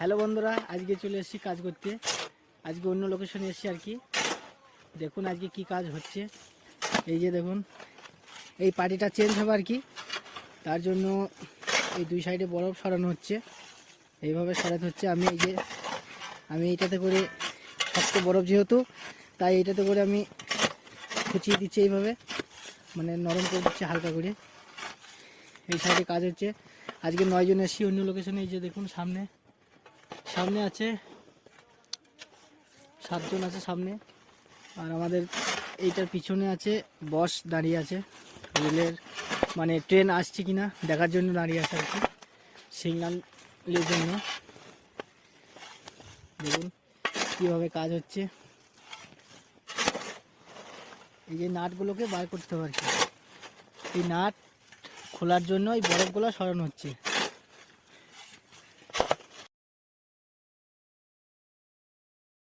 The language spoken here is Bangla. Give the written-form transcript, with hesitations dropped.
হ্যালো বন্ধুরা, আজকে চলে এসেছি কাজ করতে। আজকে অন্য লোকেশনে এসেছি আর কি। দেখুন আজকে কি কাজ হচ্ছে। এই যে দেখুন, এই পার্টিটা চেঞ্জ হবে আর কি। তার জন্য এই দুই সাইডে বরফ সরানো হচ্ছে, এইভাবে সরাতে হচ্ছে। আমি এইটাতে করে শক্ত বরফ যেহেতু, তাই এইটাতে করে আমি খুঁচিয়ে দিচ্ছি এইভাবে, মানে নরম করে দিচ্ছি হালকা করে। এই সাইডে কাজ হচ্ছে। আজকে 9 জন এসেছি অন্য লোকেশনে। এই যে দেখুন সামনে আছে 7 জন আছে সামনে, আর আমাদের এইটার পিছনে আছে বস দাঁড়িয়ে আছে। রেলের মানে ট্রেন আসছে কিনা দেখার জন্য দাঁড়িয়ে আছে আর কি, সিগন্যালের জন্য। দেখুন কীভাবে কাজ হচ্ছে। এই যে নাটগুলোকে বার করতে হবে আর কি। এই নাট খোলার জন্য এই বরফগুলো সরানো হচ্ছে।